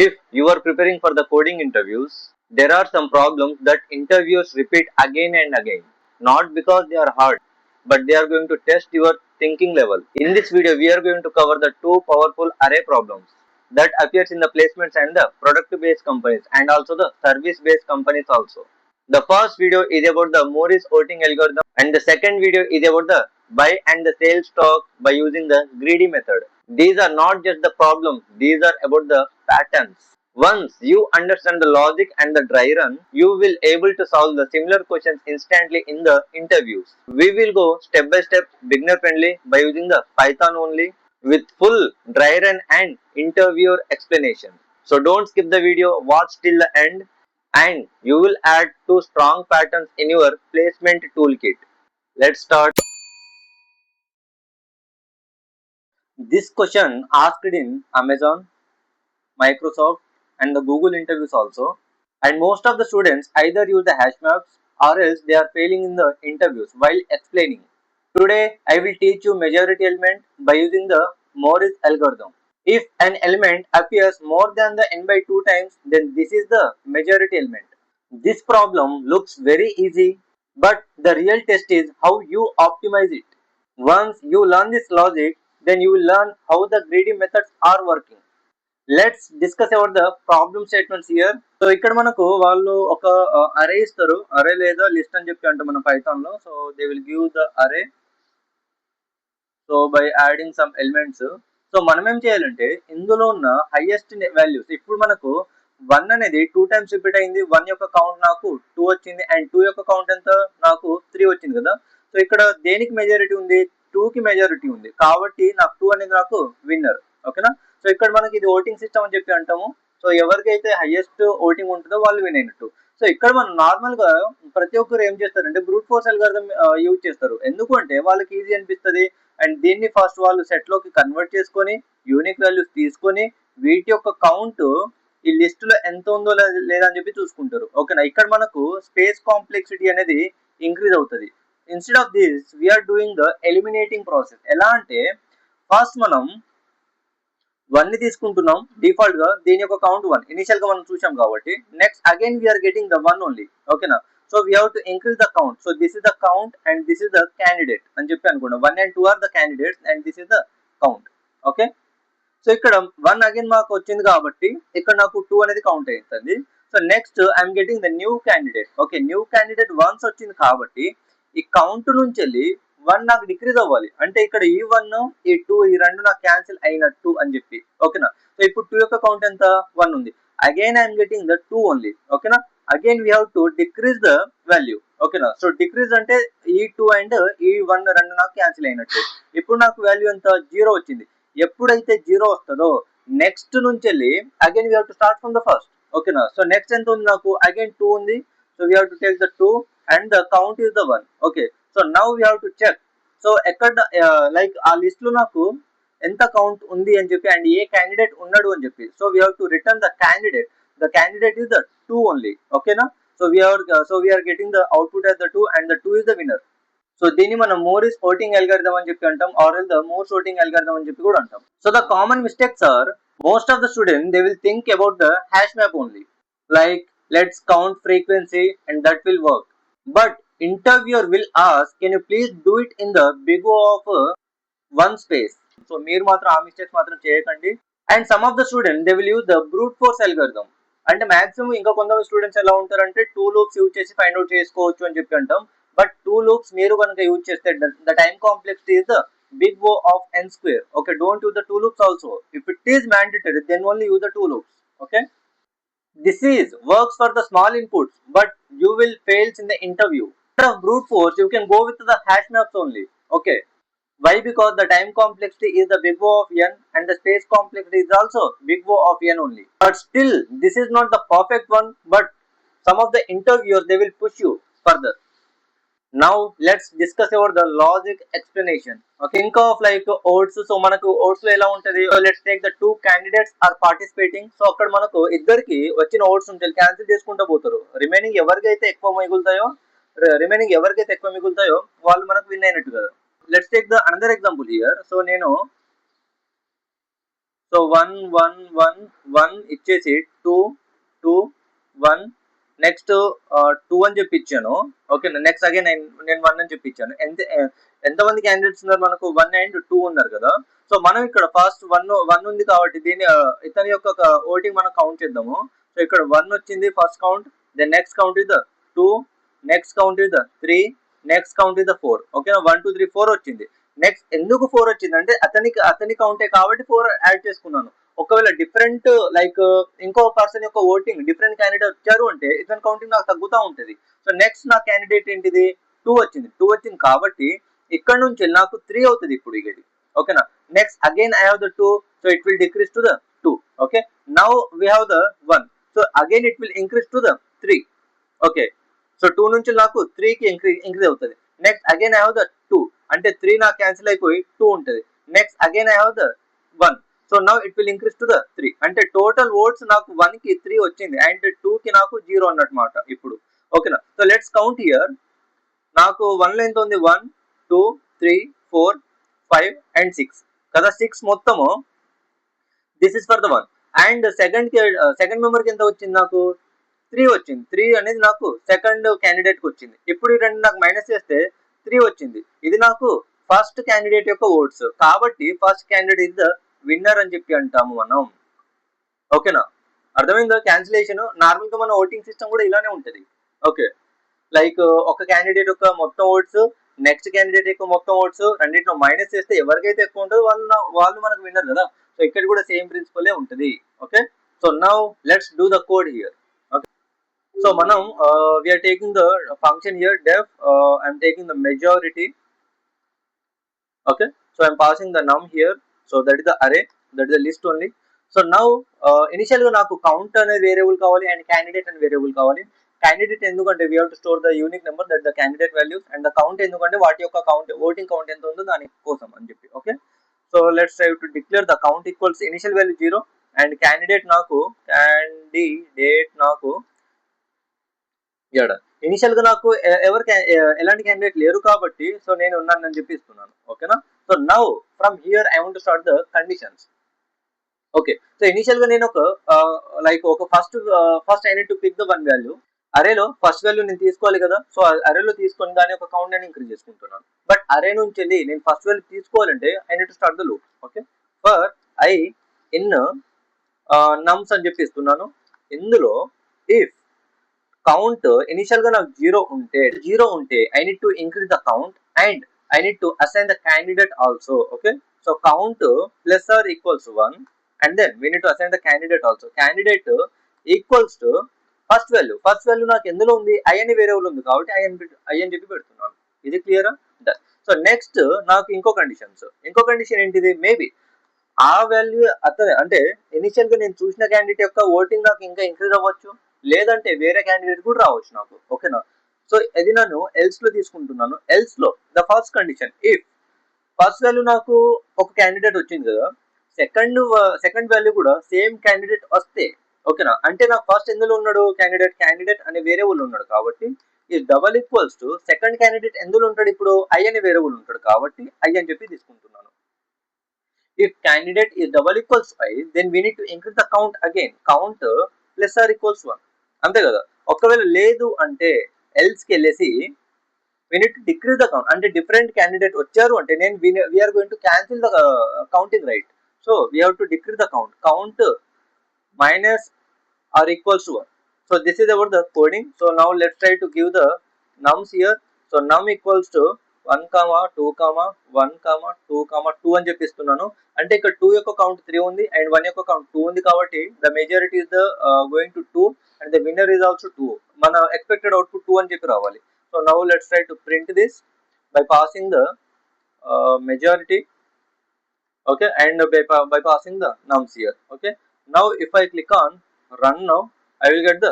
If you are preparing for the coding interviews, there are some problems that interviewers repeat again and again. Not because they are hard, but they are going to test your thinking level. In this video, we are going to cover the two powerful array problems that appears in the placements and the product-based companies and also the service-based companies also. The first video is about the Morris voting algorithm and the second video is about the buy and the sell stock by using the greedy method. These are not just the problems, these are about the patterns. Once you understand the logic and the dry run, you will able to solve the similar questions instantly in the interviews. We will go step by step, beginner friendly by using the Python only with full dry run and interviewer explanation. So don't skip the video, watch till the end and you will add two strong patterns in your placement toolkit. Let's start. This question asked in Amazon, Microsoft and the Google interviews also. And most of the students either use the hash maps or else they are failing in the interviews while explaining. Today I will teach you majority element by using the Morris algorithm. If an element appears more than the n by 2 times, then this is the majority element. This problem looks very easy, but the real test is how you optimize it. Once you learn this logic, then you will learn how the greedy methods are working. Let's discuss about the problem statements here. So ఇక్కడ మనకు వాళ్ళు ఒక అరే ఇస్తారు, అరే లేదా list అని చెప్పి అంటే మన పైథాన్ లో. So they will give the array so by adding some elements. So మనం ఏం చేయాలంటే ఇందులో ఉన్న హైయెస్ట్ వాల్యూస్, ఇప్పుడు మనకు 1 అనేది 2 టైమ్స్ రిపీట్ అయింది, 1 యొక్క కౌంట్ నాకు 2 వచ్చింది అండ్ 2 యొక్క కౌంట్ ఎంత నాకు 3 వచ్చింది కదా. సో ఇక్కడ దేనికి మెజారిటీ ఉంది, 2 కి మెజారిటీ ఉంది కాబట్టి నాకు 2 అనేది నాకు విన్నర్. ఓకేనా. సో ఇక్కడ మనకి ఇది ఓటింగ్ సిస్టమ్ అని చెప్పి అంటాము. సో ఎవరికైతే హైయెస్ట్ ఓటింగ్ ఉంటుందో వాళ్ళు విన్ అయినట్టు. సో ఇక్కడ మనం నార్మల్ గా ప్రతి ఒక్కరు ఏం చేస్తారంటే బ్రూట్ ఫోర్స్ అల్గారిథం యూజ్ చేస్తారు. ఎందుకు అంటే వాళ్ళకి ఈజీ అనిపిస్తుంది అండ్ దీన్ని ఫస్ట్ వాళ్ళు సెట్ లోకి కన్వర్ట్ చేసుకొని యూనిక్ వాల్యూస్ తీసుకొని వీటి యొక్క కౌంట్ ఈ లిస్ట్ లో ఎంత ఉందో లేదా అని చెప్పి చూసుకుంటారు. ఓకేనా. ఇక్కడ మనకు స్పేస్ కాంప్లెక్సిటీ అనేది ఇంక్రీజ్ అవుతుంది. Instead of this we're doing the eliminating process. ఎలా అంటే ఫస్ట్ మనం 1 ని తీసుకుంటున్నాం డిఫాల్ట్ గా, దీని యొక్క కౌంట్ 1 ఇనిషియల్ గా మనం చూసాం కాబట్టి. Next again we're getting the 1 only. ఓకేనా. So we have to increase the count. So this is the count and this is the candidate అని చెప్పి అనుకున్నాం. 1 and 2 are the candidates and this is the count. Okay. So ఇక్కడ 1 again మాకు వచ్చింది కాబట్టి ఇక్కడ నాకు 2 అనేది కౌంట్ అవుతుంది. So next I'm getting the new candidate. Okay, new candidate once వచ్చింది కాబట్టి ఈ కౌంట్ నుంచి వెళ్ళి 1 నాకు డిక్రీజ్ అవ్వాలి. అంటే ఇక్కడ ఈ 1 ఈ 2 ఈ రెండు నాకు క్యాన్సిల్ అయినట్టు అని చెప్పి. ఓకేనా. సో ఇప్పుడు 2 యొక్క కౌంట్ ఎంత 1 ఉంది. Again I'm getting the 2 only. ఓకేనా. Again we have to decrease the value. ఓకేనా. సో డిక్రీజ్ అంటే ఈ 2 అండ్ ఈ 1 రెండు నాకు క్యాన్సిల్ అయినట్టు. ఇప్పుడు నాకు వాల్యూ ఎంత 0 వచ్చింది. ఎప్పుడైతే 0 వస్తుందో నెక్స్ట్ నుంచి వెళ్ళి again we have to start from the first. ఓకేనా. సో నెక్స్ట్ ఎంత ఉంది నాకు అగైన్ 2 ఉంది. So we have to take the 2 and the count is the 1. Okay. So now we have to check. So ఎక్కడ like ఆ list లో నాకు ఎంత కౌంట్ ఉంది అని చెప్పి అండ్ ఏ క్యాండిడేట్ ఉన్నాడు అని చెప్పి. So we have to return the candidate. The candidate is the 2 only. ఓకేనా. So we're getting the output as the 2 and the 2 is the winner. So దీన్ని మనం మోరిస్ ఓటింగ్ అల్గారిథం అని చెప్పి అంటాం, or else the Moore's voting algorithm అని చెప్పి కూడా అంటాం. So the common mistakes are most of the student they will think about the hash map only, like let's count frequency and that will work. But interviewer will ask, can you please do it in the big O of one space. So మీరు మాత్రం ఆ mistakes మాత్రం చేయకండి. And some of the student they will use the brute force algorithm. అంటే maximum ఇంకా కొంతమంది students ఎలా ఉంటారంటే 2 లూప్స్ యూజ్ చేసి ఫైండ్ అవుట్ చేసుకోవచ్చు అని చెప్పి అంటాం. బట్ 2 లూప్స్ మీరు కనుక యూజ్ చేస్తే the time complexity is the big O of n square. Okay, don't use the 2 loops also. If it is mandatory then only use the 2 loops. Okay. This is works for the small inputs, but you will fail in the interview. Instead of brute force, you can go with the hash maps only. Okay. Why? Because the time complexity is the big O of n and the space complexity is also big O of n only. But still, this is not the perfect one, but some of the interviewers, they will push you further. Now let's discuss about the logic explanation. Okay, think of like oats. So manaku oats lo ela untadi. So let's take the 2 candidates are participating. So akkada manaku iddarki vachina oats unte cancel cheskunta potaru. Remaining evargaithe ekkuva migultayo vallu manaku win ayinattu kada. Let's take the another example here. So nenu so 1 1 1 1 ఇచ్చేసి 2 2 1 next 2 అని చెప్పి ఇచ్చాను. Okay, next again నేను 1 అని చెప్పి ఇచ్చాను. ఎంతమంది candidates ఉన్నారు మనకు? 1 అండ్ 2 ఉన్నారు కదా. సో మనం ఇక్కడ ఫస్ట్ 1 ఉంది కాబట్టి దీని ఇతని యొక్క ఓటింగ్ మనం కౌంట్ చేద్దాము. సో ఇక్కడ 1 వచ్చింది first count, then next count is the 2, next count is the 3, next count is the 4. ఓకేనా, 1 2 3 4 వచ్చింది. నెక్స్ట్ ఎందుకు 4 వచ్చింది అంటే అతని కౌంటే కాబట్టి 4 యాడ్ చేసుకున్నాను. ఒకవేళ డిఫరెంట్ లైక్ ఇంకో పర్సన్ యొక్క ఓటింగ్ డిఫరెంట్ క్యాండిడేట్ వచ్చారు అంటే ఇతని కౌంటింగ్ నాకు తగ్గుతూ ఉంటుంది. సో నెక్స్ట్ నా క్యాండిడేట్ ఏంటిది? 2 వచ్చింది. 2 వచ్చింది కాబట్టి ఇక్కడ నుంచి నాకు 3 అవుతుంది ఇప్పుడు ఇది. ఓకేనా, next again I have the 2, so it will decrease to the 2. Okay, now we have the 1, so again it will increase to the 3. Okay, so 2 నుంచి నాకు 3 కి ఇంక్రీజ్ అవుతుంది. Next again I have the 2, అంటే 3 నాకు cancel అయిపోయి 2 ఉంటుంది. Next again I have the 1, so now it will increase to the 3. అంటే total votes నాకు 1 కి 3 వచ్చింది అండ్ 2 కి నాకు 0 అన్నమాట ఇప్పుడు. ఓకేనా, సో లెట్స్ కౌంట్ హియర్. నాకు 1 లో ఎంత ఉంది? 1 2 3 4 5 అండ్ 6 కదా. 6 మొత్తము this is for the 1. And second member కి ఎంత వచ్చింది? నాకు 3 వచ్చింది. 3 అనేది నాకు సెకండ్ క్యాండిడేట్ కి వచ్చింది. ఇప్పుడు ఈ రెండు నాకు మైనస్ చేస్తే 3 వచ్చింది. ఇది నాకు ఫస్ట్ క్యాండిడేట్ యొక్క ఓట్స్ కాబట్టి first candidate is the winner అని చెప్పి అంటాము మనం. ఓకేనా, అర్థమైందా? క్యాన్సిలేషన్ నార్మల్ గా మన ఓటింగ్ సిస్టమ్ కూడా ఇలానే ఉంటది. ఓకే, లైక్ ఒక క్యాండిడేట్ యొక్క మొత్తం ఓట్స్, నెక్స్ట్ క్యాండిడేట్ యొక్క మొత్తం ఓట్స్ రెండింటిలో మైనస్ చేస్తే ఎవరికైతే ఎక్కువ ఉంటుందో వాళ్ళు మనకు విన్నర్ కదా. సో ఇక్కడ కూడా సేమ్ ప్రిన్సిపలే ఉంటుంది. Okay, so now let's do the code here. So Manam, we are taking the function here def. I'm taking the majority. Okay, so I'm passing the num here. So that is the array, that is the list only. So now initially naku count ane variable kavali and candidate and variable kavali. Candidate endukante we have to store the unique number, that the candidate values, and the count endukante vaati yokka count voting count ento undo dani kosam ani cheppi. Okay, so let's try to declare the count equals initial value 0 and candidate naku initial గా నాకు ఎవరికి ఎలాంటి candidate లేరు కాబట్టి so నేను ఉన్నానని చెప్పి ఇస్తున్నాను. ఓకేనా, so now from here I want to start the conditions. Okay, so initial గా నేను ఒక first I need to pick the one value. అరేలో ఫస్ట్ వాల్యూ నేను తీసుకోవాలి కదా. సో అరేలో తీసుకొని దాని ఒక కౌంట్ నేను ఇంక్రీజ్ చేసుకుంటున్నాను. బట్ అరే నుంచి వెళ్ళి నేను ఫస్ట్ వాల్యూ తీసుకోవాలంటే I need to start the loop. Okay, for I in nums అని చెప్పి ఇస్తున్నాను. ఇందులో ఇఫ్ కౌంట్ ఇనిషియల్ గా నాకు 0 ఉంటే I need to increase the count and I need to assign the candidate also. Okay, so count plus or equals 1 and then we need to assign the candidate also. Candidate equals to first value నాకు ఎందులో ఉంది? I అని variable ఉంది కాబట్టి I అని చెప్పి పెడుతున్నాను. ఇది క్లియరా? సో నెక్స్ట్ నాకు ఇంకో కండిషన్ ఏంటిది? మేబీ ఆ వాల్యూ అతనే అంటే ఇనిషియల్ గా నేను చూసిన క్యాండిడేట్ యొక్క ఓటింగ్ నాకు ఇంకా ఇంక్రీజ్ అవ్వచ్చు, లేదంటే వేరే క్యాండిడేట్ కూడా రావచ్చు నాకు. ఓకేనా, సో ఇది నేను ఎల్స్ లో తీసుకుంటున్నాను. ఎల్స్ లో the first condition if first value నాకు ఒక క్యాండిడేట్ వచ్చింది కదా, సెకండ్ వాల్యూ కూడా సేమ్ క్యాండిడేట్ వస్తే ఓకేనా, అంటే నాకు ఫస్ట్ ఎందులో ఉన్నాడు? క్యాండిడేట్ అనే వేరియబుల్ ఉన్నాడు కాబట్టి ఈ double equals to second candidate ఎందులో ఉంటాడు? ఇప్పుడు ఐ అనే వేరియబుల్ ఉంటాడు కాబట్టి ఐ అని చెప్పి తీసుకుంటున్నాను. If candidate is double equals 5, then we need to increase the count again. Count plus or equals 1. అంతే కదా. ఒకవేళ లేదు అంటే ఎల్స్ కి వెళ్ళేసి we need to decrease the count. అంటే డిఫరెంట్ క్యాండిడేట్ వచ్చారు అంటే నేను we are going to cancel the counting, right? So we have to decrease the count. Count minus or equals to 1. So this is about the coding. So now let's try to give the nums here. So num equals to 1, 2, 1, 2, 2 అని చెప్పిస్తున్నాను. అంటే ఇక్కడ 2 యొక్క count 3 ఉంది and 1 యొక్క count 2 ఉంది కాబట్టి the majority is the going to 2 and the winner is also 2. మన expected output 2 అని చెప్పి రావాలి. So now let's try to print this by passing the majority. Okay, and by passing the nums here. Okay, now if I click on run now, I will get the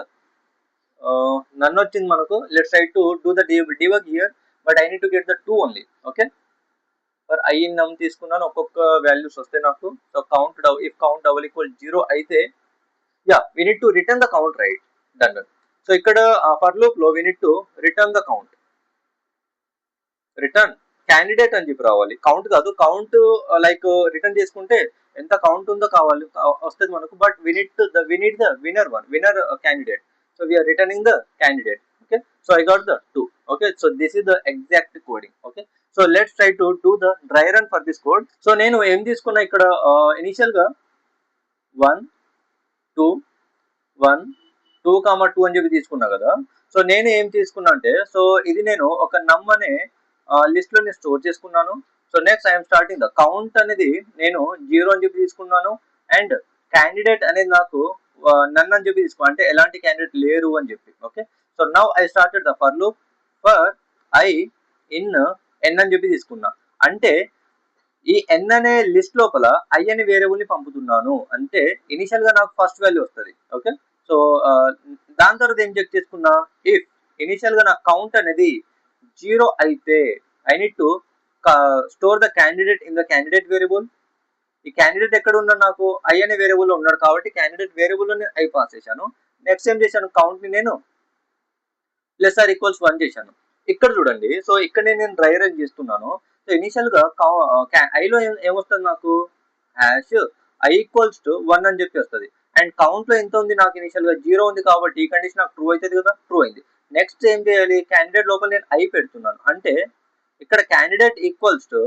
none వచ్చింది మనకు. Let's try to do the debug here, but I need to get the 2 only. Okay, for I in num తీసుకున్నాను, ఒక్కొక్క values వస్తాయి నాకు. So count if count double equal 0 అయితే we need to return the count, right? Done. So ఇక్కడ for loop లో we need to return the count. Return candidate అని చెప్పి రావాలి, కౌంట్ కాదు. కౌంట్ లైక్ రిటర్న్ చేసుకుంటే ఎంత కౌంట్ ఉందో కావాలి వస్తుంది మనకు, but we need the winner candidate. So we are returning the candidate. Okay, so I got the 2. Okay, so this is the exact coding. Okay, so let's try to do the dry run for this code. So నేను ఏం తీసుకున్నా ఇక్కడ initial గా 1 2 1 2 2 అని చెప్పి తీసుకున్నా కదా. So నేను ఏం తీసుకున్నా అంటే, సో ఇది నేను ఒక నమ్ అనే లిస్ట్ లో నేను స్టోర్ చేసుకున్నాను. So next I'm starting the count అనేది నేను 0 అని చెప్పి తీసుకున్నాను, అండ్ క్యాండిడేట్ అనేది నాకు నన్ అని చెప్పి తీసుకున్నాను, అంటే ఎలాంటి క్యాండిడేట్ లేరు అని చెప్పి. Okay, so now I started the for loop for I in N అని చెప్పి తీసుకున్నా. అంటే ఈ ఎన్ అనే లిస్ట్ లోపల ఐ అనే వేరియబుల్ ని పంపుతున్నాను, అంటే ఇనిషియల్ గా నాకు ఫస్ట్ వాల్యూ వస్తుంది. ఓకే, సో దాని తర్వాత ఏం చెక్ చేసుకున్నా, ఇఫ్ ఇనిషియల్ గా నా కౌంట్ అనేది 0 అయితే I need to store the candidate in the candidate variable. ఈ క్యాండిడేట్ ఎక్కడ ఉన్నాడు, నాకు ఐ అనే వేరియబుల్ లో ఉన్నాడు కాబట్టి క్యాండిడేట్ వేరియబుల్ లో ఐ పాస్ చేశాను. నెక్స్ట్ ఏం చేశాను, కౌంట్ ని నేను ప్లస్ ఆర్ ఈక్వల్స్ 1 చేశాను. ఇక్కడ చూడండి, సో ఇక్కడ నేను డ్రై రన్ చేస్తున్నాను. సో ఇనిషియల్ గా ఐలో ఏమొస్తుంది నాకు, హ్యాష్ ఐ ఈక్వల్స్ టు 1 అని చెప్పి వస్తుంది, అండ్ కౌంట్ లో ఎంత ఉంది నాకు, ఇనిషియల్ గా 0 ఉంది కాబట్టి ఈ కండిషన్ నాకు ట్రూ అవుతుంది కదా, ట్రూ అయింది. నెక్స్ట్ ఏం చేయాలి, క్యాండిడేట్ లోపల నేను ఐ పెడుతున్నాను, అంటే ఇక్కడ క్యాండిడేట్ ఈక్వల్స్ టు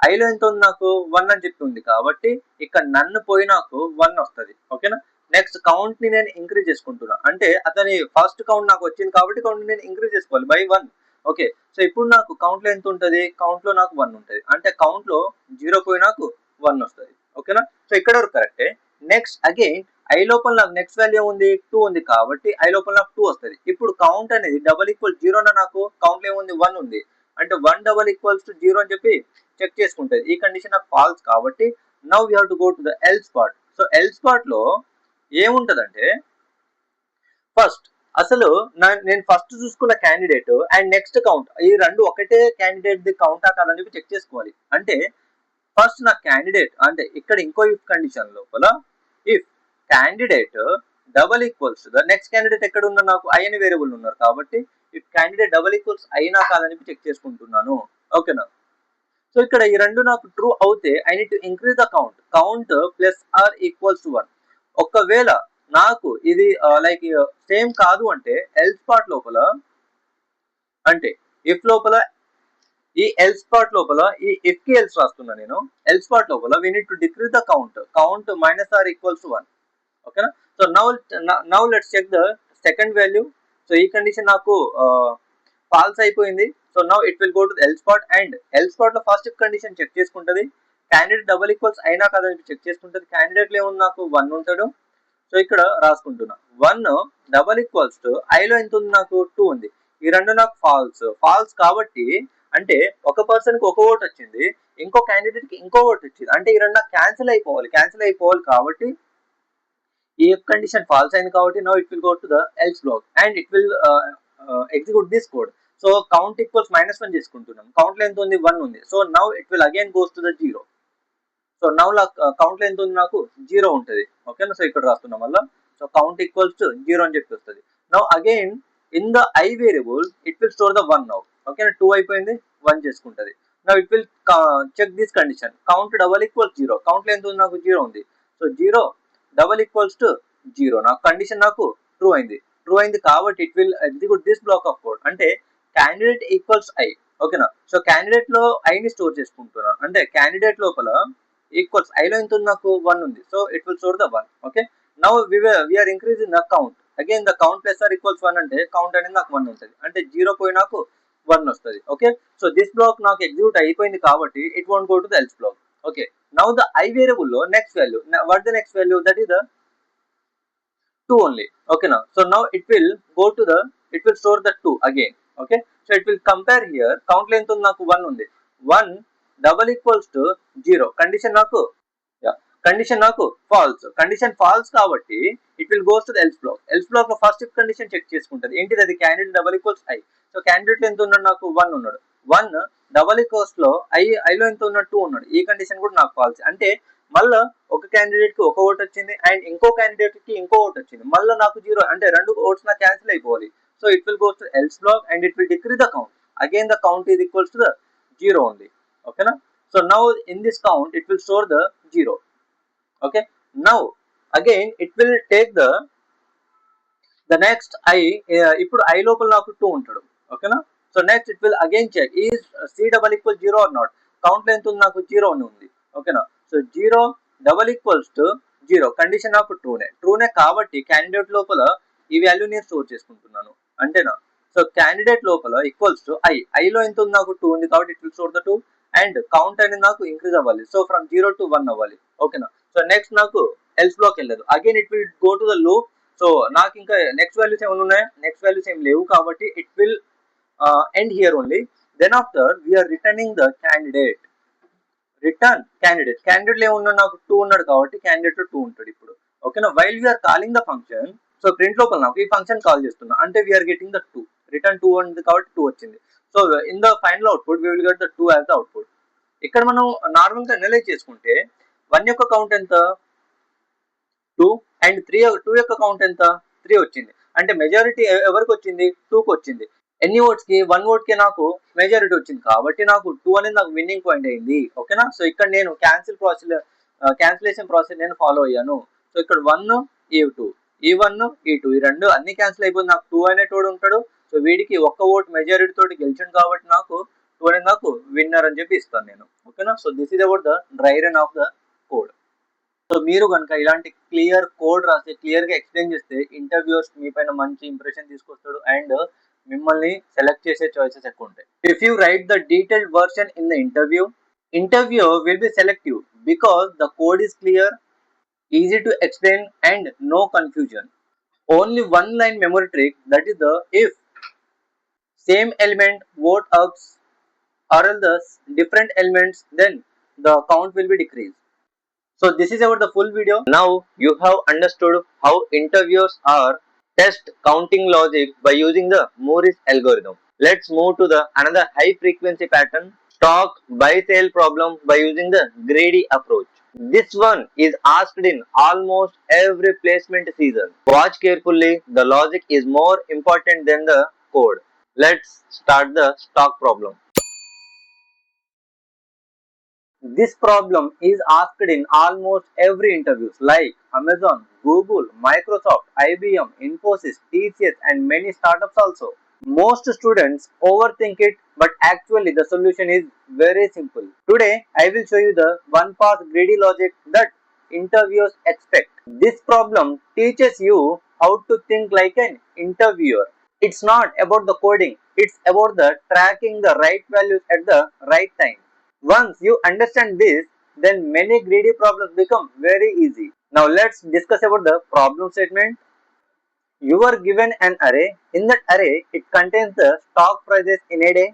ఐలో ఎంత ఉంది నాకు 1 అని చెప్పి ఉంది కాబట్టి ఇక్కడ నన్ను పోయి నాకు 1 వస్తుంది. ఓకేనా, నెక్స్ట్ కౌంట్ ని నేను ఇంక్రీజ్ చేసుకుంటున్నా, అంటే అతని ఫస్ట్ కౌంట్ నాకు వచ్చింది కాబట్టి కౌంట్ నేను ఇంక్రీజ్ చేసుకోవాలి బై 1. ఓకే, సో ఇప్పుడు నాకు కౌంట్ లో ఎంత ఉంటుంది, కౌంట్ లో నాకు 1 ఉంటుంది, అంటే కౌంట్ లో 0 పోయి నాకు 1 వస్తుంది. ఓకేనా, సో ఇక్కడ వరకు కరెక్టే. నెక్స్ట్ అగైన్ ఐ లోపల నాకు నెక్స్ట్ వాల్యూ ఉంది 2 ఉంది కాబట్టి ఐ లోపల నాకు 2 వస్తుంది. ఇప్పుడు కౌంట్ అనేది డబల్ ఈక్వల్ 0 నా నాకు కౌంట్ లో ఏముంది 1 ఉంది, అంటే 1 డబల్ ఈక్వల్స్ టు 0 అని చెప్పి చెక్ చేసుకుంటుంది. ఈ కండిషన్ నాకు ఫాల్స్ కాబట్టి now we have to go to the else part. So else part లో ఏముంటదంటే, ఫస్ట్ అసలు నేను ఫస్ట్ చూసుకున్న క్యాండిడేట్ అండ్ నెక్స్ట్ కౌంట్, ఈ రెండు ఒకటే క్యాండిడేట్ ది కౌంటా కాదని చెప్పి చెక్ చేసుకోవాలి. అంటే ఫస్ట్ నా క్యాండిడేట్, అంటే ఇక్కడ ఇంకో ఇఫ్ కండిషన్ లోపల if candidate double equals the next candidate ఎక్కడ ఉన్నా నాకు ఐ అని వేరియబుల్ ఉన్నారు కాబట్టి ఇఫ్ క్యాండిడేట్ డబల్ ఈక్వల్స్ అయినా కాదని చెప్పి చెక్ చేసుకుంటున్నాను. ఓకేనా, సో ఇక్కడ ఈ రెండు నాకు ట్రూ అవుతే I need to increase the count plus or equals to 1. ఒకవేళ నాకు ఇది లైక్ సేమ్ కాదు అంటే ఎల్స్ పార్ట్ లోపల, అంటే ఇఫ్ లోపల ఈ ఎల్స్ పార్ట్ లోపల ఈ ఇఫ్ కి ఎల్స్ రాస్తున్నా నేను. ఎల్స్ పార్ట్ లోపల we need to decrease the count minus or equals to 1. ఓకేనా, so now let's check the second value. So ఈ కండిషన్ నాకు ఫాల్స్ అయిపోయింది. So now it will go to else part, and else part లో first if condition check చేసుకుంటది, candidate double equals అయినా కదా check చేసుకుంటది. Candidate లో ఏముంది నాకు 1 ఉంటాడు. సో ఇక్కడ రాసుకుంటున్నా 1 డబల్ ఈక్వల్స్ టు ఐలో ఎంత ఉంది నాకు 2 ఉంది. ఈ రెండు నాకు ఫాల్స్ కాబట్టి, అంటే ఒక పర్సన్ కి ఒక ఓట్ వచ్చింది, ఇంకో క్యాండిడేట్ కి ఇంకో ఓట్ వచ్చింది, అంటే ఈ రెండు నాకు క్యాన్సిల్ అయిపోవాలి కాబట్టి ఈ కండిషన్ ఫాల్స్ అయింది కాబట్టి now it will go to the else black and it will execute this code. So count equals -1 చేసుకుంటున్నాం, కౌంట్ లో ఎంత ఉంది 1 ఉంది. So now it will again goes to the 0. So now count లో ఎంత ఉంది నాకు 0 ఉంటుంది. ఓకేనా, సో ఇక్కడ రాస్తున్నాం వల్ల, సో కౌంట్ ఈక్వల్స్ టు 0 అని చెప్పి వస్తుంది. Now again in the I variable it will store the 1 now. ఓకేనా, 2 అయిపోయింది, 1 చేసుకుంటది. Now it will check this condition, count double equals 0, count లో ఎంత ఉంది నాకు 0 ఉంది. సో 0 డబల్ ఈక్వల్స్ టు 0, నాకు కండిషన్ నాకు ట్రూ అయింది కాబట్టి it will execute this black of code, అంటే క్యాండిడేట్ ఈక్వల్స్ ఐ. ఓకేనా, సో క్యాండిడేట్ లో ఐని స్టోర్ చేసుకుంటున్నా, అంటే క్యాండిడేట్ లోపల ఈక్వల్స్ ఐలో ఎంత ఉంది నాకు 1 ఉంది. So it will store the 1. Okay, now we're increasing the count, again the count plus or equals 1 అంటే కౌంట్ అనేది నాకు 1 ఉంటుంది, అంటే 0 పోయి నాకు 1 వస్తుంది. ఓకే, సో దిస్ బ్లాక్ నాకు ఎగ్జిక్యూట్ అయిపోయింది కాబట్టి it won't go to the else block. Okay, now the I variable లో next value, what the next value, that is the 2 only. Okay, now so now it will store the 2 again. Okay, so it will compare here, count length నాకు 1 ఉంది, 1 double equals to 0, condition నాకు falls కాబట్టి it will goes to the else black లో first if condition check చేసుకుంటది, ఏంటిది అది candidate double equals I. So candidate ఎంత ఉన్నాడు నాకు 1 ఉన్నాడు, 1 డబల్ ఈక్వల్స్ లో ఐలో ఎంత ఉన్నాడు 2 ఉన్నాడు, ఈ కండిషన్ కూడా నాకు ఫాల్స్, అంటే మళ్ళా ఒక క్యాండిడేట్ కి ఒక ఓట్ వచ్చింది అండ్ ఇంకో క్యాండిడేట్ కి ఇంకో ఓట్ వచ్చింది, మళ్ళీ నాకు 0, అంటే రెండు ఓట్స్ నాకు క్యాన్సిల్ అయిపోవాలి. So it will goes to else black and it will decrease the count, again the count is equals to the 0 only. ఓకేనా, so now in this count it will store the 0. Okay, now again it will take the next I, ఇప్పుడు I లోపల నాకు 2 ఉంటాడు. ఓకేనా, so next it will again check is C double equal 0 or not. Count length ఉంది నాకు 0 అని ఉంది. ఓకేనా, so 0 double equals to 0, condition నాకు ట్రూనే కాబట్టి క్యాండిడేట్ లోపల ఈ వాల్యూ నేను స్టోర్ చేసుకుంటున్నాను అంటేనా. సో క్యాండిడేట్ లోపల ఈక్వల్స్ టు ఐలో ఎంత ఉంది నాకు 2 ఉంది కాబట్టి it will store the 2 and count అనేది నాకు ఇంక్రీజ్ అవ్వాలి. సో ఫ్రమ్ 0 to 1 అవ్వాలి. ఓకేనా, సో నెక్స్ట్ నాకు ఎల్స్ బ్లాక్ వెళ్ళదు. Again it will go to the loop. So నాకు ఇంకా నెక్స్ట్ వాల్యూస్ ఏమైనా ఉన్నాయా, నెక్స్ట్ వాల్యూస్ ఏం లేవు కాబట్టి it will end here only. Then after we're returning the candidate. Return candidate ఏమున్నాడు నాకు 2 ఉన్నాడు కాబట్టి క్యాండిడేట్ 2 ఉంటాడు ఇప్పుడు. ఓకేనా, while we're calling the function. So print లోపల నాకు ఈ ఫంక్షన్ కాల్ చేస్తున్నా అంటే వీఆర్ గెటింగ్ ద 2. రిటర్న్ 2 ఉంది కాబట్టి 2 వచ్చింది. So in the final output we will get the 2 as the output. ఇక్కడ మనం నార్మల్ గా అనలైజ్ చేసుకుంటే 1 యొక్క కౌంట్ ఎంత 2 అండ్ 2 యొక్క కౌంట్ ఎంత 3 వచ్చింది. అంటే మెజారిటీ ఎవరికి వచ్చింది 2కి వచ్చింది. ఎన్ని ఓట్స్ కి 1 ఓట్ కి నాకు మెజారిటీ వచ్చింది కాబట్టి నాకు 2 అనేది నాకు విన్నింగ్ పాయింట్ అయింది. ఓకేనా, సో ఇక్కడ నేను క్యాన్సిలేషన్ ప్రాసెస్ నేను ఫాలో అయ్యాను. సో ఇక్కడ 1 ఈ 2 ఈ 1 ఈ 2 ఈ రెండు అన్ని క్యాన్సిల్ అయిపోయింది. నాకు 2 అనేటోడు ఉంటాడు. సో వీడికి ఒక్క ఓట్ మెజారిటీ తోటి గెలిచిండు కాబట్టి నాకు 2 అనేది నాకు విన్నర్ అని చెప్పి ఇస్తాను నేను. ఓకేనా, so this is about the dry run of the code. So మీరు కనుక ఇలాంటి క్లియర్ కోడ్ రాసి క్లియర్ గా ఎక్స్ప్లెయిన్ చేస్తే ఇంటర్వ్యూర్స్ మీ పైన మంచి ఇంప్రెషన్ తీసుకొస్తాడు అండ్ మిమ్మల్ని సెలెక్ట్ చేసే చాయిసెస్ ఎక్కువ ఉంటాయి. If you right the detailed version in the interview will be selective because the code is clear, easy to explain and no confusion. Only one line memory trick, that is the if same element vote ups or else different elements, then the count will be decreased. So this is about the full video. Now you have understood how interviewers are test counting logic by using the Moore's algorithm. Let's move to the another high frequency pattern, stock buy sell problem by using the greedy approach. This one is asked in almost every placement season. Watch carefully, the logic is more important than the code. Let's start the stock problem. This problem is asked in almost every interviews like Amazon, Google, Microsoft, IBM, Infosys, TCS and many startups also. Most students overthink it, but actually the solution is very simple. Today I will show you the one path greedy logic that interviewers expect. This problem teaches you how to think like an interviewer. It's not about the coding, it's about the tracking the right values at the right time. Once you understand this, then many greedy problems become very easy. Now let's discuss about the problem statement. You are given an array. In that array, it contains the stock prices in a day.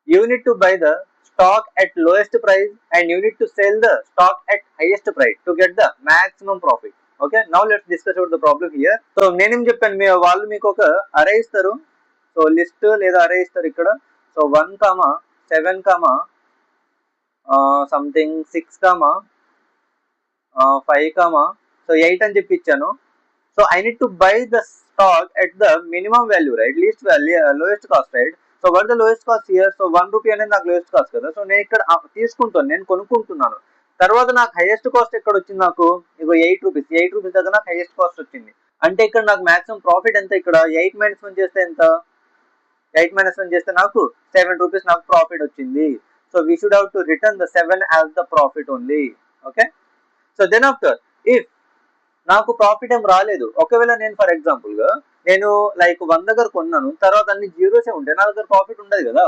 You need to buy the stock at lowest price and you need to sell the stock at highest price to get the maximum profit. Okay, now let's discuss about the problem here. So నేనేం చెప్పాను, మీ వాళ్ళు మీకు ఒక అరే ఇస్తారు. So list లేదా అరే ఇస్తారు ఇక్కడ. సో 1, 7, సంథింగ్ 6, 5, సో 8 అని చెప్పి ఇచ్చాను. So I need to buy the stock at the minimum value right, least value lowest cost right. So what the lowest cost here, so 1 rupee అనేది నాకు లోయెస్ట్ కాస్ట్ కదా. సో నేను ఇక్కడ తీసుకుంటాను, నేను కొనుక్కుంటున్నాను. తర్వాత నాకు హైయెస్ట్ కాస్ట్ ఎక్కడ వచ్చింది, నాకు ఇగో 8 రూపీస్ దగ్గర నాకు హైయెస్ట్ కాస్ట్ వచ్చింది. అంటే ఇక్కడ నాకు మాక్సిమం ప్రాఫిట్ ఎంత, ఇక్కడ 8 - 1 చేస్తే ఎంత, 8 - 1 చేస్తే నాకు 7 రూపీస్ నాకు ప్రాఫిట్ వచ్చింది. So we should have to return the 7 as the profit only. Okay, so then after if నాకు ప్రాఫిట్ ఏం రాలేదు, ఒకవేళ నేను ఫర్ ఎగ్జాంపుల్ గా నేను లైక్ 1 దగ్గర కొన్నాను, తర్వాత అన్ని జీరోసే ఉంటే నా దగ్గర ప్రాఫిట్ ఉండదు కదా,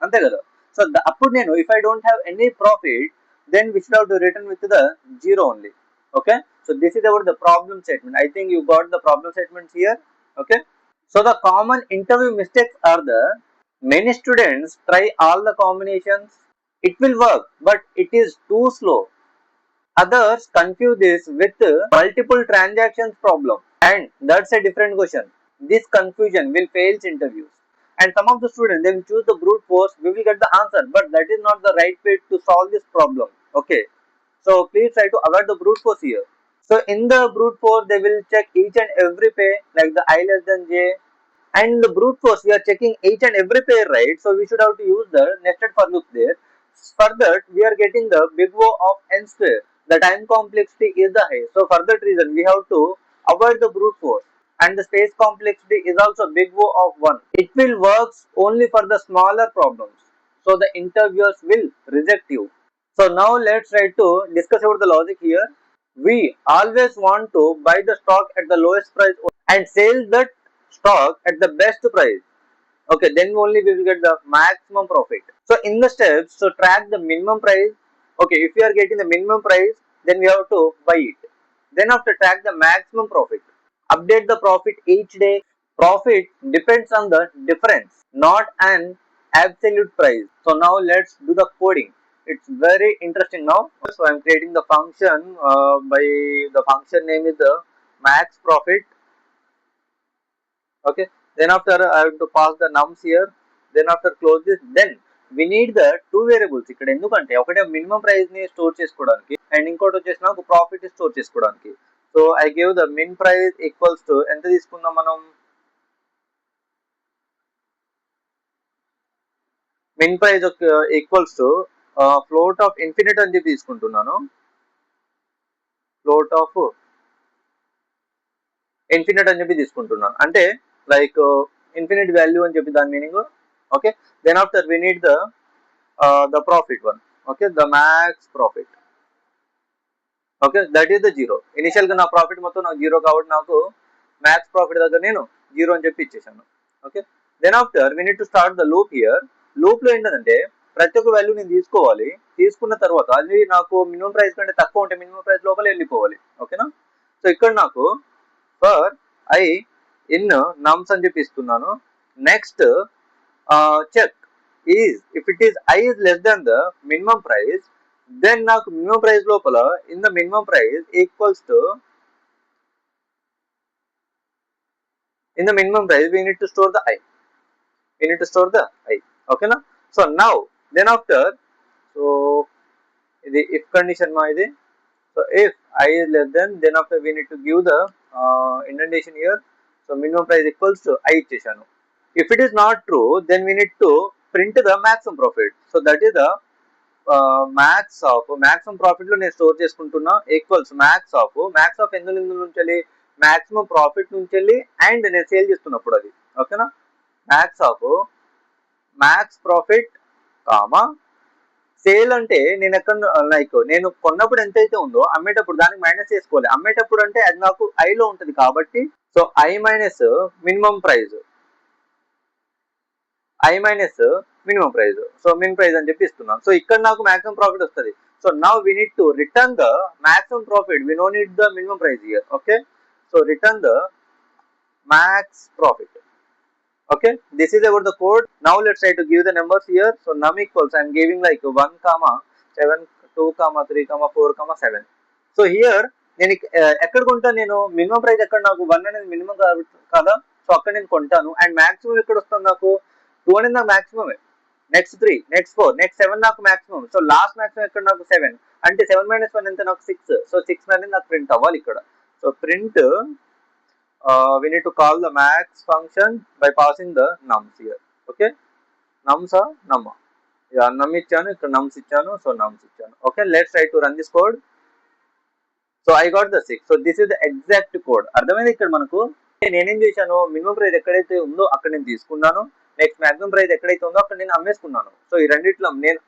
అంతే కదా. సో అప్పుడు నేను if I don't have any profit, then we should have to return with the 0 only. Okay, so this is about the problem statement. I think you got the problem statements here. Okay, so the common interview mistakes are the many students try all the combinations. It will work, but it is too slow. Others confuse this with multiple transactions problem, and that's a different question. This confusion will fail interviews. And some of the students, they will choose the brute force, we will get the answer, but that is not the right way to solve this problem. Okay, so please try to avoid the brute force here. So in the brute force, they will check each and every pair like the I less than j. And in the brute force, we are checking each and every pair, right? So we should have to use the nested for loop there. For that, we are getting the big O of n square. the time complexity is the high. So for that reason we have to avoid the brute force, and the space complexity is also big O of 1. It will works only for the smaller problems, so the interviewers will reject you. So now let's try to discuss about the logic here. We always want to buy the stock at the lowest price and sell that stock at the best price. Okay, then only we will get the maximum profit. So in the steps, so track the minimum price. Okay, if you are getting the minimum price, then we have to buy it. Then after, track the maximum profit. Update the profit each day. Profit depends on the difference, not an absolute price. So now let's do the coding. It's very interesting now. So I'm creating the function by the function name is the max profit. Okay, then after I have to pass the nums here, then after close this, then we need the two variables ఇక్కడ ఎందుకంటే ఒకటే minimum price ని store చేసుకోవడానికి అండ్ ఇంకోటి వచ్చేసి నాకు profit store చేసుకోవడానికి. So I give the min price equals to ఎంత తీసుకుందాం మనం, min price equals to float of infinite అని చెప్పి తీసుకుంటున్నాను, ఫ్లోట్ ఆఫ్ ఇన్ఫినిట్ అని చెప్పి తీసుకుంటున్నాను, అంటే లైక్ ఇన్ఫినిట్ వాల్యూ అని చెప్పి దాని meaning. Okay, then after we need the profit one. Okay, the max profit. Okay, that is the zero. Initial గా నా ప్రాఫిట్ మొత్తం నాకు జీరో కాబట్టి నాకు మ్యాక్స్ ప్రాఫిట్ దగ్గర నేను జీరో అని చెప్పి ఇచ్చేసాను. Okay, then after we need to start the loop here. Loop లో ఏంటంటే ప్రతి ఒక్క వాల్యూ నేను తీసుకోవాలి, తీసుకున్న తర్వాత అది నాకు మినిమం ప్రైస్ కంటే తక్కువ ఉంటే మినిమం ప్రైస్ లోపల వెళ్ళిపోవాలి. ఓకేనా, సో ఇక్కడ నాకు ఫర్ ఐ ఇన్ నమ్స్ అని చెప్పి ఇస్తున్నాను. Next check is if it is I is less than the minimum price, then నాకు మినిమం ప్రైస్ లోపల in the minimum price equals to in the minimum price we need to store the I. We need to store the I. Okay na. So now then after, so the if condition ma idi. So if I is less than, then after we need to give the indentation here. So minimum price equals to I ichesanu. If it is not true, then we need to print the maximum profit. So that is the maximum profit లో నేను store చేసుకుంటున్నా equals max of ఎందులో నుంచి వెళ్ళి maximum profit నుంచి వెళ్ళి and నేను sale చేస్తున్నప్పుడు అది. ఓకేనా, మ్యాక్స్ ప్రాఫిట్ కామా సేల్ అంటే నేను ఎక్కడ లైక్ నేను కొన్నప్పుడు ఎంతైతే ఉందో అమ్మేటప్పుడు దానికి మైనస్ చేసుకోవాలి. అమ్మేటప్పుడు అంటే అది నాకు ఐలో ఉంటుంది కాబట్టి so I minus minimum price, I minus minimum price, so min price అని చెప్పి ఇస్తున్నాం. సో ఇక్కడ నాకు మాక్సిమం ప్రాఫిట్ వస్తుంది. So now we need to return the maximum profit, we no need the minimum price here. Okay, so return the max profit. Okay, this is about the code. Now let's try to give the numbers here. So num equals, I'm giving like 1 comma 7, 2 comma 3 comma 4 comma 7. So here నేను ఎక్కడ కొంటాను, నేను minimum price ఎక్కడ, నాకు 1 అనేది minimum కదా, so అక్కడ నేను కొంటాను. అండ్ మాక్సిమం ఎక్కడ వస్తుంది, నాకు 2 అనేది నాకు మాక్సిమమే, నెక్స్ట్ 3, నెక్స్ట్ 4, నెక్స్ట్ 7 నాకు మాక్సిమం. సో లాస్ట్ మాక్సిమం ఎక్కడ, నాకు 7 అంటే 7 - 1 ఎంత, నాకు 6. సో 6 అనేది నాకు ప్రింట్ అవ్వాలి ఇక్కడ. So print we need to call the max function by passing the nums here. Okay, nums are num. Yeah, num ichchanu, ikkada nums ichchanu, so nums ichchanu. Okay, let's try to run this code. So I got the 6. So this is the exact code. అర్థమైంది. ఇక్కడ మనకు నేనేం చేశాను, minimum price ఎక్కడైతే ఉందో అక్కడ నేను తీసుకున్నాను, నెక్స్ట్ మాక్సిమం ప్రైస్ ఎక్కడైతే ఉందో అక్కడ నేను అమ్మేసుకున్నాను. సో ఈ రెండిట్లో నేను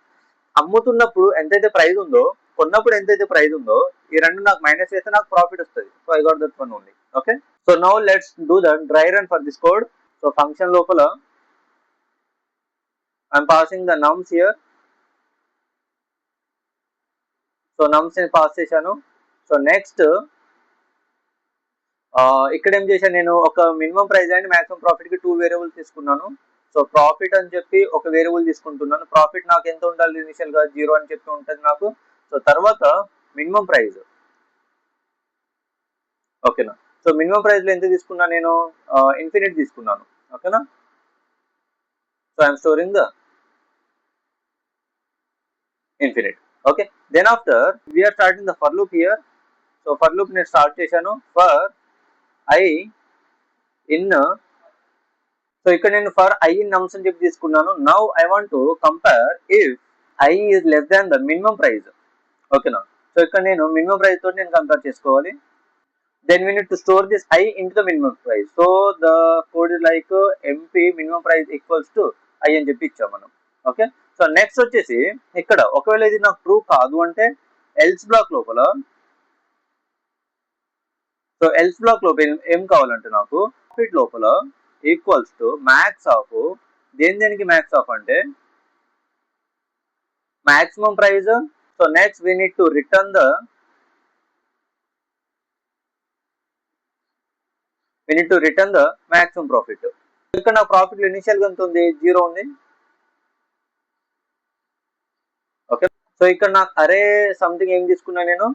అమ్ముతున్నప్పుడు ఎంతైతే ప్రైస్ ఉందో, కొన్నప్పుడు ఎంతైతే ప్రైస్ ఉందో, ఈ రెండు నాకు మైనస్ చేస్తే నాకు ప్రాఫిట్ వస్తుంది. So I got that one only. Okay, so now let's do the dry run for this code. So function లోపల I'm passing the nums here. So nums నేను పాస్ చేశాను. సో నెక్స్ట్ ఇక్కడ ఏం చేశాను, నేను ఒక minimum price and maximum profit కి 2 variables తీసుకున్నాను. సో ప్రాఫిట్ అని చెప్పి ఒక వేరియబుల్ తీసుకుంటున్నాను. ప్రాఫిట్ నాకు ఎంత ఉండాలి, ఇనిషియల్ గా 0 అని చెప్పి ఉంటుంది నాకు. సో తర్వాత మినిమం ప్రైస్. ఓకేనా, సో మినిమం ప్రైస్ లో ఎంత తీసుకున్నా, నేను ఇన్ఫినిట్ తీసుకున్నాను. ఓకేనా, so I'm storing the infinite. Okay, then after we're starting the for loop here. So for loop నేను స్టార్ట్ చేశాను. ఫర్ ఐ ఇన్, సో ఇక్కడ నేను ఫర్ ఐ ఇన్ నమ్స్ అని చెప్పి తీసుకున్నాను. Now I want to compare if I is less than the minimum price. ఓకేనా, so ఇక్కడ నేను మినిమం ప్రైస్ తోటి నేను కంపేర్ చేసుకోవాలి. Then we need to store this I into the minimum price. So the code is like MP minimum price equals to I అని చెప్పి ఇచ్చాం మనం. ఓకే, సో నెక్స్ట్ వచ్చేసి ఇక్కడ ఒకవేళ ఇది నాకు ట్రూ కాదు అంటే ఎల్స్ బ్లాక్ లోపల, సో ఎల్స్ బ్లాక్ లోపల ఏం కావాలంటే నాకు ప్రాఫిట్ లోపల ఈక్వల్స్ టు మ్యాక్స్ ఆఫ్ దేనికి మ్యాక్స్ ఆఫ్ అంటే maximum price. So next we need to return the maximum profit. ఇక్కడ నా ప్రాఫిట్ ఇనిషియల్ గా ఎంత ఉంది, 0 ఉంది. ఓకే, సో ఇక్కడ నాకు అరే సంథింగ్ ఏం తీసుకున్నా నేను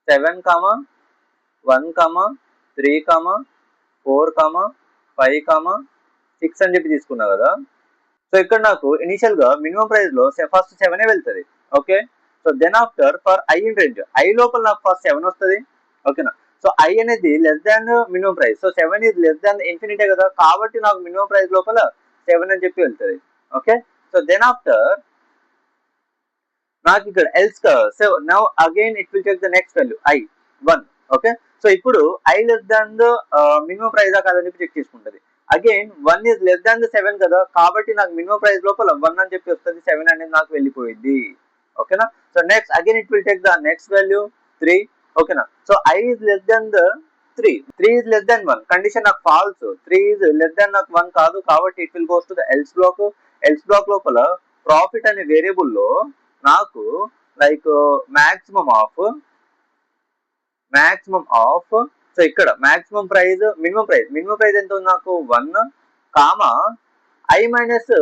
7, 1, 3, 4, 5, 6 అని చెప్పి తీసుకున్నా కదా. సో ఇక్కడ నాకు ఇనిషియల్ గా మినిమం ప్రైస్ లో ఫస్ట్ 7 వెళ్తుంది. Okay, so then after for I in range I లోపల నాకు ఫస్ట్ 7 వస్తుంది. ఓకేనా, సో ఐ అనేది less than minimum price. So 7 is less than infinity కదా, కాబట్టి నాకు మినిమం ప్రైస్ లోపల 7 అని చెప్పి వెళ్తుంది. ఓకే, సో దెన్ ఆఫ్టర్ నాకు ఇక్కడ else so now again it will take the next value I 1. Okay, so ఇప్పుడు I less than the minimum price కాదని చెప్పి చెక్ చేసుకుంటుంది. Again 1 is less than the 7 కదా, కాబట్టి నాకు మినిమం ప్రైస్ లోపల 1 అని చెప్పి వస్తుంది, 7 అనేది నాకు వెళ్ళిపోయింది. ఓకేనా, so next again it will take the next value 3. ఓకేనా, so I is less than the 3 is less than 1 condition నాకు ఫాల్స్, 3 is less than నాకు 1 కాదు, కాబట్టి it will goes to the else block. Else block లోపల profit అనే variable లో నాకు like maximum of so ఇక్కడ మాక్సిమం ప్రైస్ మినిమం ప్రైస్ ఎంత ఉంది నాకు 1, comma I minus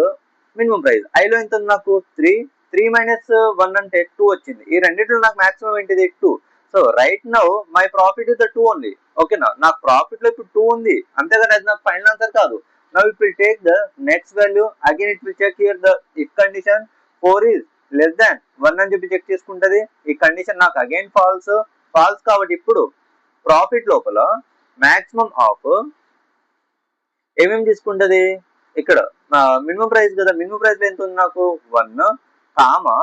minimum price ఐలో ఎంత ఉంది నాకు 3 మైనస్ 1 అంటే 2 వచ్చింది. ఈ రెండిట్లో నాకు మాక్సిమం ఏంటిది 2. So right now my profit is the 2 only. ఓకేనా, నాకు ప్రాఫిట్ లో ఇప్పుడు 2 ఉంది, అంతేగాని అది నాకు ఫైనల్ ఆన్సర్ కాదు. Now it will take the next value, again it will check here the if condition 4 is less than 1 అని చెప్పి చెక్ చేసుకుంటది. ఈ కండిషన్ నాకు అగైన్ ఫాల్స్ కాబట్టి ఇప్పుడు ప్రాఫిట్ లోపల మాక్సిమం ఆఫ్ ఏమేమి తీసుకుంటది, ఇక్కడ మినిమం ప్రైస్ కదా, మినిమం ప్రైస్ లో ఎంత ఉంది నాకు 1, comma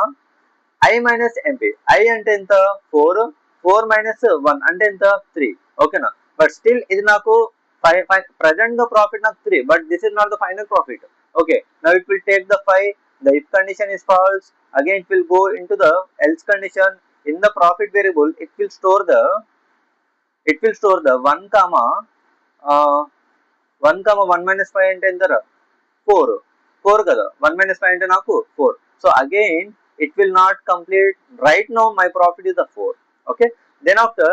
I minus MP I అంటే ఎంత 4 మైనస్ 1 అంటే ఎంత 3. ఓకేనా, బట్ స్టిల్ ఇది నాకు ప్రజెంట్ గా ప్రాఫిట్ నాకు 3, but this is not the final profit. Okay, now it will take the 5, the if condition is false, again it will go into the else condition. In the profit variable it will store the 1 comma 1 minus 5 అంటే ఎంత 4 కదా, 1 minus 5 అంటే నాకు 4. So again it will not complete. Right now my profit is the 4. Okay, then after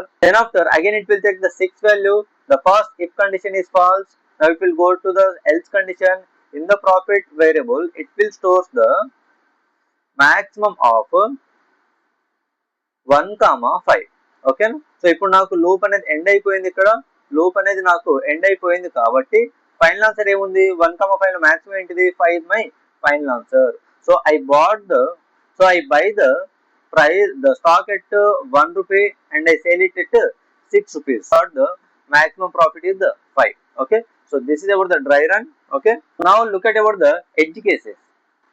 again it will take the 6th value. The first if condition is false, now it will go to the else condition. In the profit variable it will store the maximum of 1, 5. Okay, so ఇప్పుడు నాకు loop అనేది end అయిపోయింది. ఇక్కడ loop అనేది నాకు end అయిపోయింది కాబట్టి final answer ఏముంది, 1, 5 లో మాక్సిమం ఏంటిది 5 is my final answer. So I buy the price, the stock at 1 rupee and I sell it at 6 rupees. So the maximum profit is the 5. Okay, so this is about the dry run. Okay, now look at about the edge cases.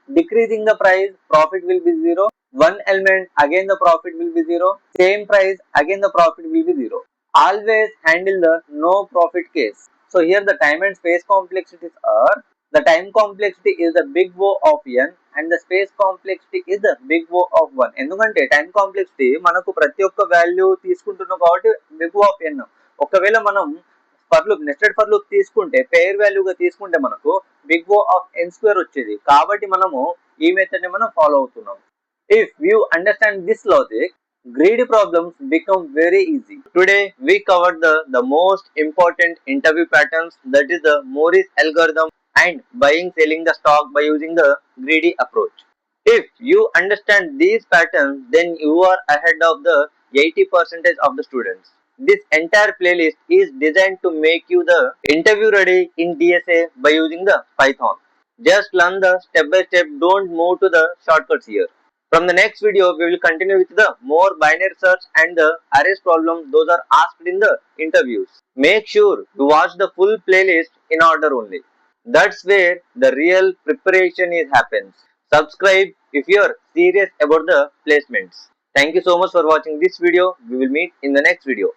Decreasing the price, profit will be 0. One element, again the profit will be 0. Same price, again the profit will be 0. Always handle the no profit case. So here the time and space complexities are, the time complexity is the big O of n and the space complexity is the big O of 1. ఎందుకంటే time complexity మనకు ప్రతి ఒక్క value తీసుకుంటున్నాం కాబట్టి big O of n. ఒకవేళ మనం for loop nested for loop తీసుకుంటే pair వాల్యూగా తీసుకుంటే మనకు big O of n square వచ్చేది, కాబట్టి మనము ఈ మెథడ్ ని మనం ఫాలో అవుతున్నాం. If you understand this logic, greedy problems become very easy. Today we covered the most important interview patterns, that is the Moore's algorithm and buying selling the stock by using the greedy approach. If you understand these patterns, then you are ahead of the 80% of the students. This entire playlist is designed to make you the interview ready in DSA by using the Python. Just learn the step by step, don't move to the shortcuts here. From the next video, we will continue with the more binary search and the arrays problem. Those are asked in the interviews. Make sure to watch the full playlist in order only. That's where the real preparation happens. Subscribe if you are serious about the placements. Thank you so much for watching this video. We will meet in the next video.